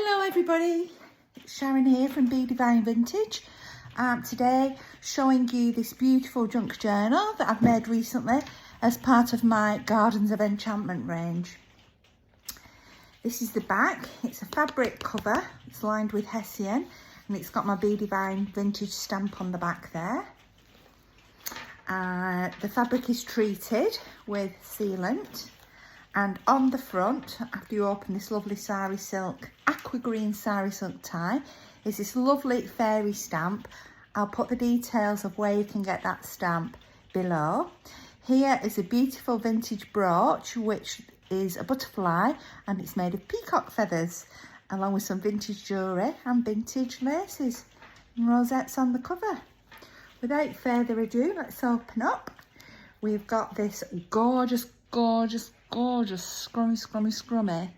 Hello everybody, it's Sharon here from Be Divine Vintage. Today showing you this beautiful junk journal that I've made recently as part of my Gardens of Enchantment range. This is the back. It's a fabric cover, it's lined with hessian and it's got my Be Divine Vintage stamp on the back there. The fabric is treated with sealant. And on the front, after you open this lovely sari silk, aqua green sari silk tie, is this lovely fairy stamp. I'll put the details of where you can get that stamp below. Here is a beautiful vintage brooch, which is a butterfly, and it's made of peacock feathers, along with some vintage jewellery and vintage laces and rosettes on the cover. Without further ado, let's open up. We've got this gorgeous scrummy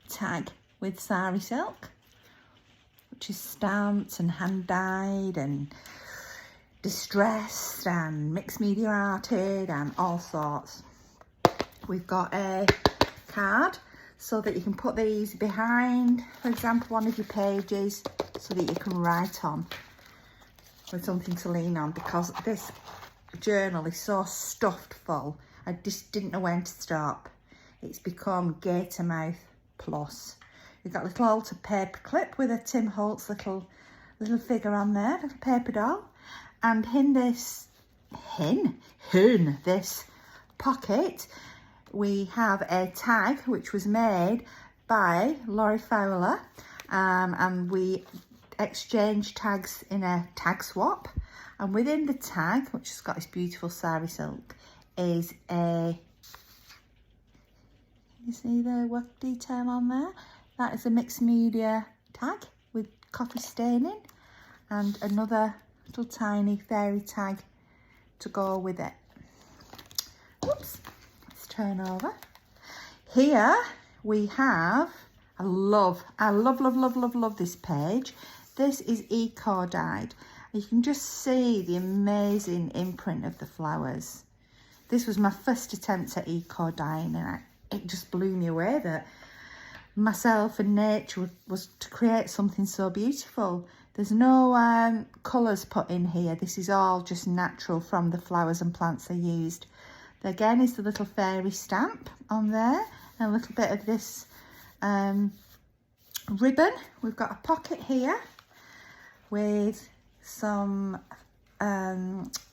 tag with sari silk, which is stamped and hand dyed and distressed and mixed media arted and all sorts. We've got a card so that you can put these behind, for example, one of your pages, so that you can write on with something to lean on, because this journal is so stuffed full. I just didn't know when to stop. It's become Gator Mouth Plus. You've got a little altar paper clip with a Tim Holtz little figure on there, little paper doll. And in this pocket, we have a tag which was made by Laurie Fowler, and we exchanged tags in a tag swap. And within the tag, which has got this beautiful sari silk, is a, you see the work detail on there? That is a mixed media tag with coffee staining, and another little tiny fairy tag to go with it. Whoops, let's turn over. Here we have, I love this page. This is eco-dyed. You can just see the amazing imprint of the flowers. This was my first attempt at eco-dyeing, and it just blew me away that myself and nature was to create something so beautiful. There's no colours put in here. This is all just natural from the flowers and plants I used. There again is the little fairy stamp on there, and a little bit of this ribbon. We've got a pocket here with some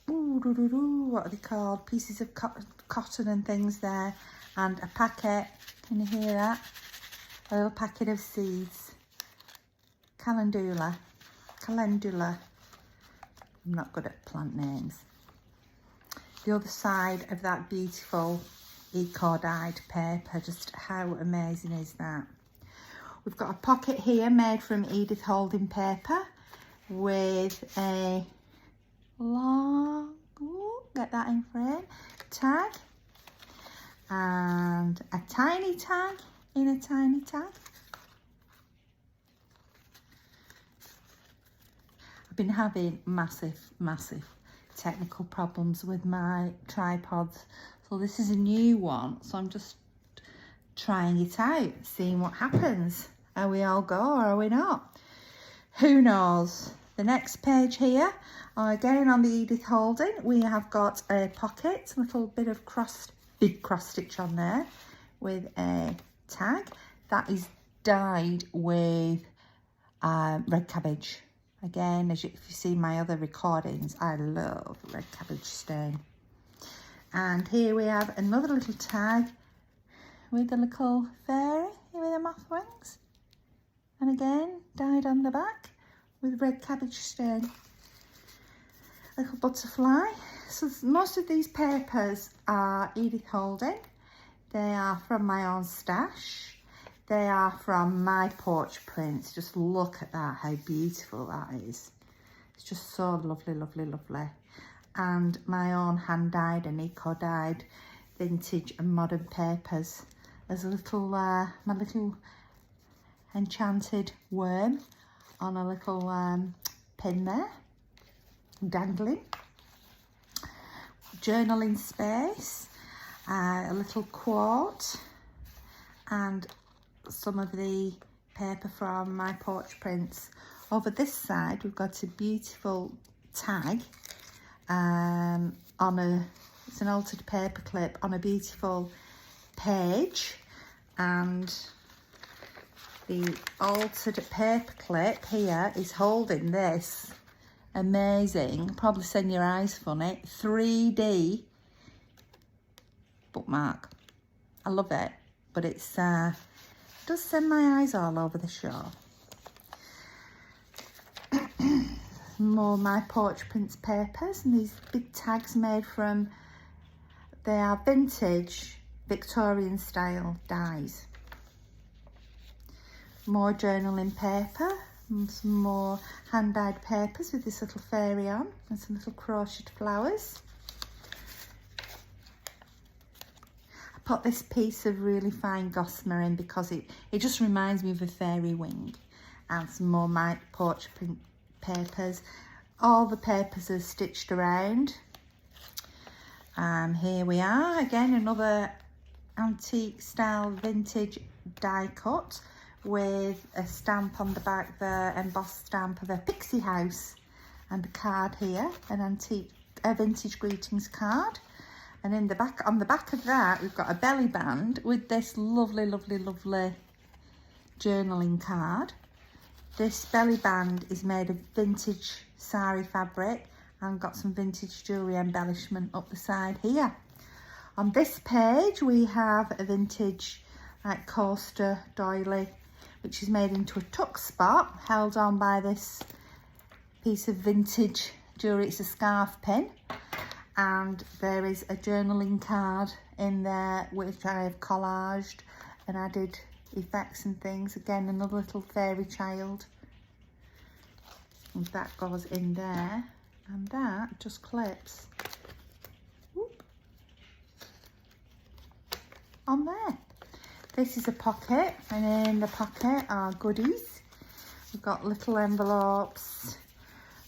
what are they called, pieces of cotton and things there, and a packet, can you hear that, a little packet of seeds, calendula. I'm not good at plant names. The other side of that beautiful eco-dyed paper, just how amazing is that? We've got a pocket here made from Edith Holding paper with a long, get that in frame, tag, and a tiny tag in a tiny tag. I've been having massive technical problems with my tripods, so this is a new one, so I'm just trying it out, seeing what happens. Are we all go or are we not? Who knows? The next page here, again on the Edith Holding, we have got a pocket, a little bit of big cross stitch on there with a tag that is dyed with red cabbage. Again, if you see my other recordings, I love red cabbage stain. And here we have another little tag with a little fairy with the moth wings, and again dyed on the back with red cabbage stain. A little butterfly. So most of these papers are Edith Holding. They are from my own stash. They are from My Porch Prints. Just look at that, how beautiful that is. It's just so lovely. And my own hand dyed and eco dyed vintage and modern papers. There's a little my little enchanted worm on a little pin there, dangling. Journaling space, a little quote, and some of the paper from My Porch Prints. Over this side we've got a beautiful tag it's an altered paper clip on a beautiful page, and the altered paper clip here is holding this amazing, probably send your eyes funny, 3D bookmark. I love it, but it's does send my eyes all over the show. More My Porch Prints papers, and these big tags made from, they are vintage Victorian style dies. More journaling paper and some more hand-dyed papers with this little fairy on and some little crocheted flowers. I put this piece of really fine gossamer in because it just reminds me of a fairy wing, and some more My Porch Print papers. All the papers are stitched around. Here we are again, another antique style vintage die cut with a stamp on the back there, embossed stamp of a pixie house, and a card here, a vintage greetings card. And in the back, on the back of that, we've got a belly band with this lovely journaling card. This belly band is made of vintage sari fabric and got some vintage jewellery embellishment up the side here. On this page we have a vintage coaster doily, which is made into a tuck spot, held on by this piece of vintage jewellery. It's a scarf pin, and there is a journaling card in there which I have collaged and added effects and things. Again, another little fairy child, and that goes in there, and that just clips on there. This is a pocket, and in the pocket are goodies. We've got little envelopes,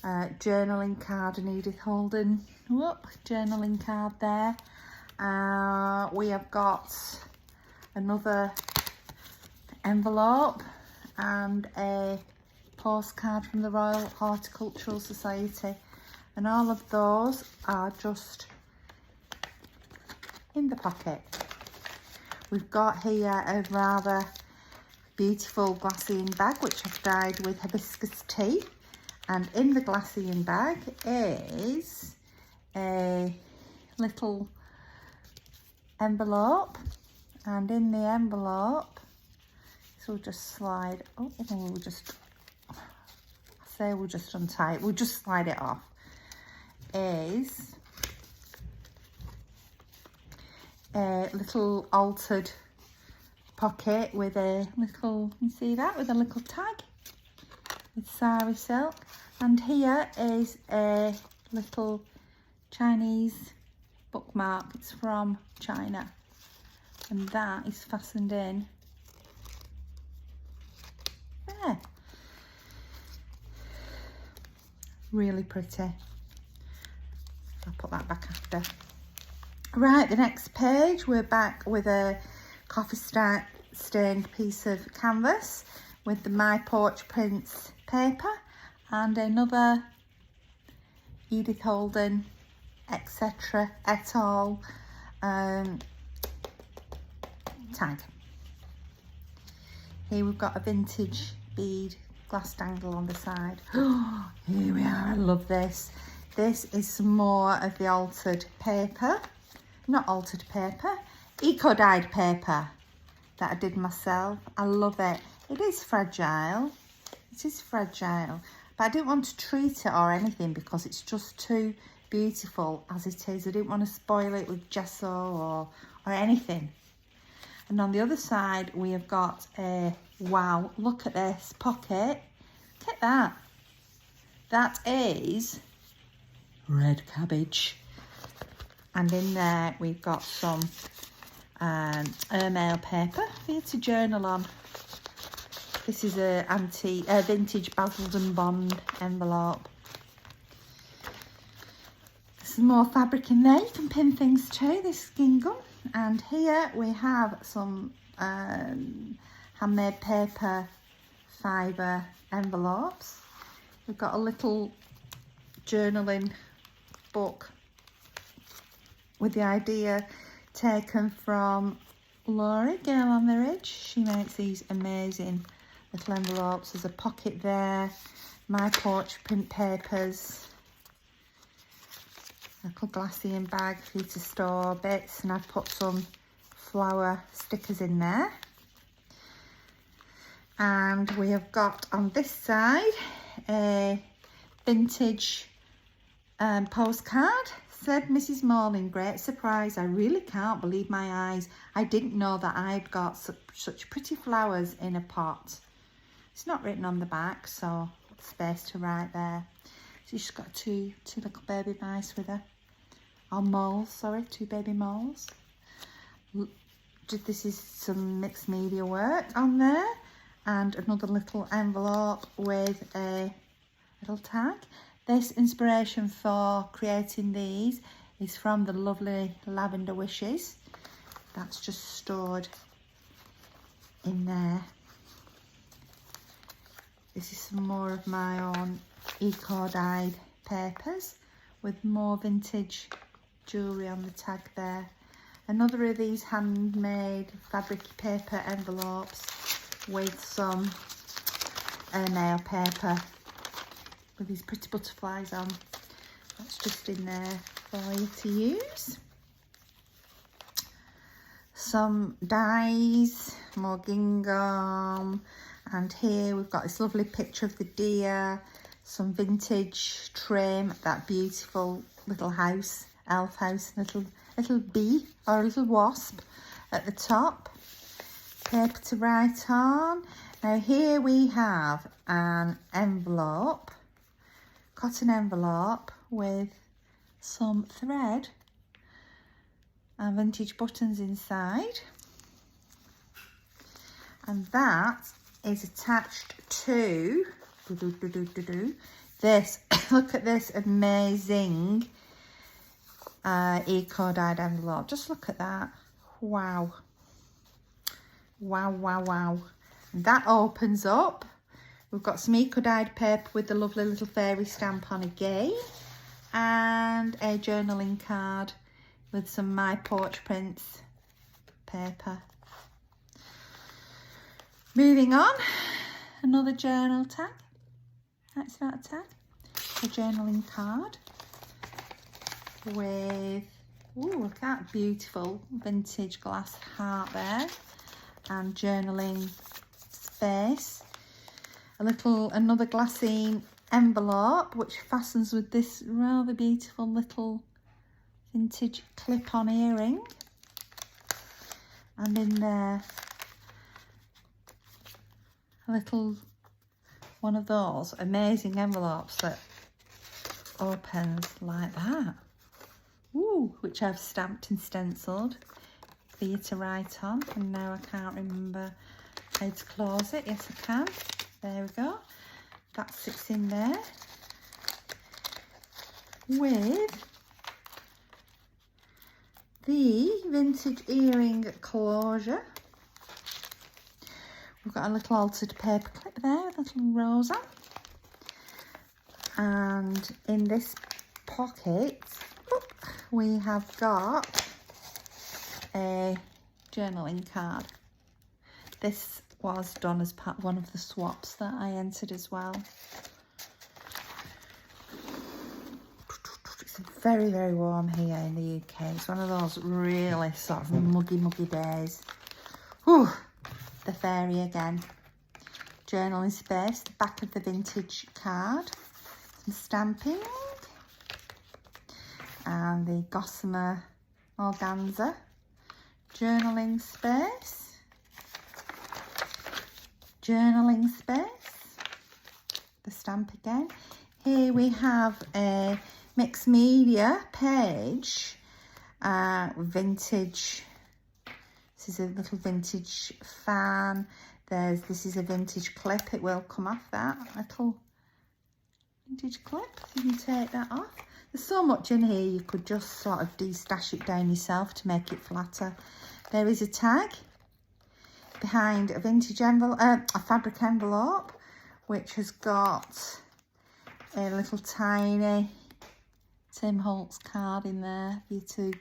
journaling card, and Edith Holden journaling card there. We have got another envelope and a postcard from the Royal Horticultural Society, and all of those are just in the pocket. We've got here a rather beautiful glassine bag which I've dyed with hibiscus tea, and in the glassine bag is a little envelope, and in the envelope, so we'll just slide, we'll just untie it, we'll just slide it off, is a little altered pocket with a little, you see that, with a little tag with sari silk, and here is a little Chinese bookmark. It's from China, and that is fastened in there. Really pretty. I'll put that back after. Right, the next page, we're back with a coffee stained piece of canvas with the My Porch Prints paper and another Edith Holden, etc. et al. Tag. Here we've got a vintage bead glass dangle on the side. Here we are, I love this. This is some more of the altered paper. Not altered paper, eco-dyed paper that I did myself. I love it. It is fragile. It is fragile. But I didn't want to treat it or anything because it's just too beautiful as it is. I didn't want to spoil it with gesso or anything. And on the other side, we have got a, wow, look at this pocket. Look at that. That is red cabbage. And in there, we've got some airmail paper for you to journal on. This is a vintage Basildon Bond envelope. There's some more fabric in there. You can pin things to, this gingham. And here we have some handmade paper Fibre envelopes. We've got a little journaling book with the idea taken from Laurie, Girl on the Ridge. She makes these amazing little envelopes. There's a pocket there, My Porch Print papers, a little glassine bag for you to store bits, and I've put some flower stickers in there. And we have got on this side a vintage postcard. Said Mrs. Morning, great surprise. I really can't believe my eyes. I didn't know that I'd got such pretty flowers in a pot. It's not written on the back, so space to write there. She's got two little baby mice with her. Or moles, sorry, 2 baby moles. This is some mixed media work on there. And another little envelope with a little tag. This inspiration for creating these is from the lovely Lavender Wishes. That's just stored in there. This is some more of my own eco-dyed papers with more vintage jewellery on the tag there. Another of these handmade fabric paper envelopes with some nail paper with these pretty butterflies on. That's just in there for you to use. Some dies, more gingham, and here we've got this lovely picture of the deer, some vintage trim, that beautiful little house, elf house, little bee or a little wasp at the top. Paper to write on. Now here we have an envelope, cotton envelope with some thread and vintage buttons inside, and that is attached to this. Look at this amazing eco-dyed envelope. Just look at that. Wow. Wow, wow, wow. And that opens up. We've got some eco-dyed paper with the lovely little fairy stamp on again, and a journaling card with some My Porch Prints paper. Moving on, another journal tag. That's not a tag. A journaling card with, ooh, look at that beautiful vintage glass heart there, and journaling space. Another glassine envelope which fastens with this rather beautiful little vintage clip-on earring, and in there a little one of those amazing envelopes that opens like that. Ooh, which I've stamped and stenciled for you to write on, and now I can't remember how to close it. Yes, I can. There we go. That sits in there with the vintage earring closure. We've got a little altered paper clip there with a little rose on, and in this pocket we have got a journaling card. This was done as part of one of the swaps that I entered as well. It's very, very warm here in the UK. It's one of those really sort of muggy days. Whew, the fairy again. Journaling space, the back of the vintage card, some stamping, and the gossamer organza. Journaling space. Journaling space, the stamp again. Here we have a mixed media page, vintage. This is a little vintage fan. This is a vintage clip. It will come off, that little vintage clip. You can take that off. There's so much in here, you could just sort of de-stash it down yourself to make it flatter. There is a tag. behind a vintage envelope, a fabric envelope, which has got a little tiny Tim Holtz card in there for you to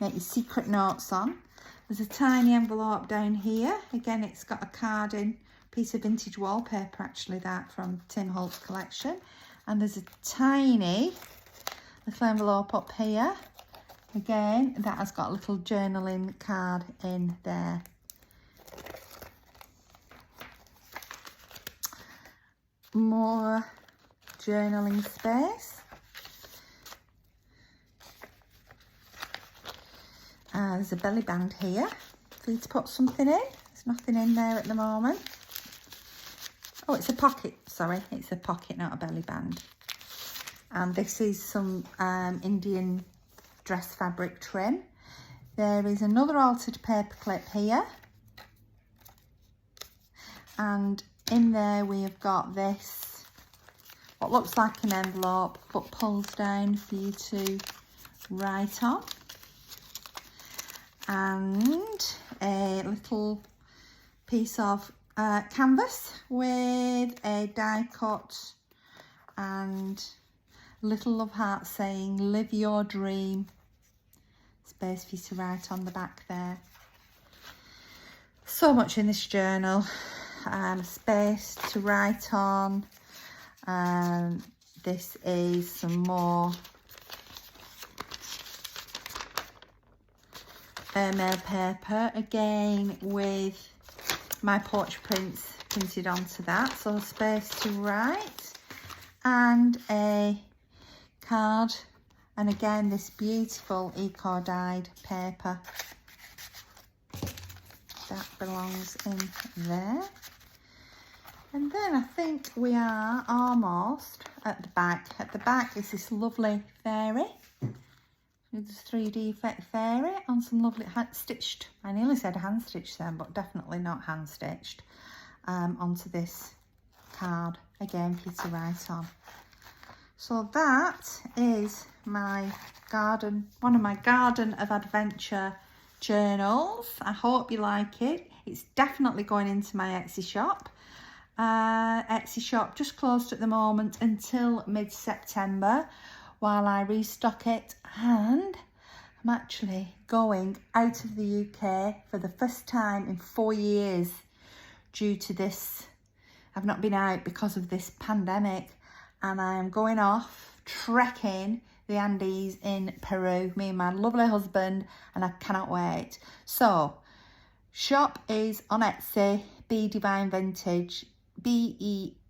make your secret notes on. There's a tiny envelope down here. Again, it's got a card in, piece of vintage wallpaper actually, that from Tim Holtz collection. And there's a tiny little envelope up here. Again, that has got a little journaling card in there. More journaling space. There's a belly band here for you to put something in. There's nothing in there at the moment. Oh, it's a pocket, sorry. It's a pocket, not a belly band. And this is some Indian dress fabric trim. There is another altered paper clip here. And in there we have got this, what looks like an envelope, but pulls down for you to write on. And a little piece of canvas with a die cut and little love heart saying live your dream. Space for you to write on the back there. So much in this journal. Space to write on. This is some more airmail paper, again with My Porch Prints printed onto that, so space to write, and a card, and again this beautiful eco-dyed paper that belongs in there. And then I think we are almost at the back. At the back is this lovely fairy. With this 3D fairy on some lovely hand-stitched, I nearly said hand-stitched then, but definitely not hand-stitched, onto this card, again for you to write on. So that is my garden, one of my Garden of Adventure journals. I hope you like it. It's definitely going into my Etsy shop. Etsy shop just closed at the moment until mid-September while I restock it, and I'm actually going out of the UK for the first time in 4 years due to this. I've not been out because of this pandemic, and I am going off trekking the Andes in Peru, me and my lovely husband, and I cannot wait. So shop is on Etsy, Be Divine Vintage, BEADIVINE.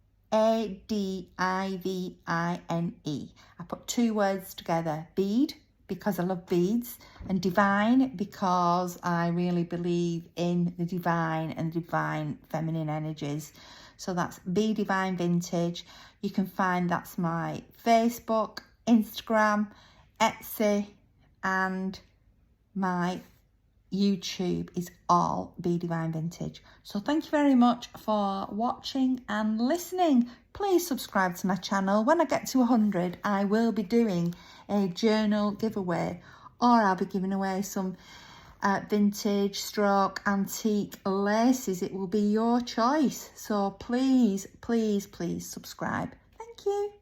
I put two words together, bead because I love beads, and divine because I really believe in the divine and divine feminine energies. So that's Be Divine Vintage. You can find, that's my Facebook, Instagram, Etsy, and my YouTube is all Be Divine Vintage. So thank you very much for watching and listening. Please subscribe to my channel. When I get to 100, I will be doing a journal giveaway, or I'll be giving away some vintage stroke antique laces. It will be your choice. So please, please, please subscribe. Thank you.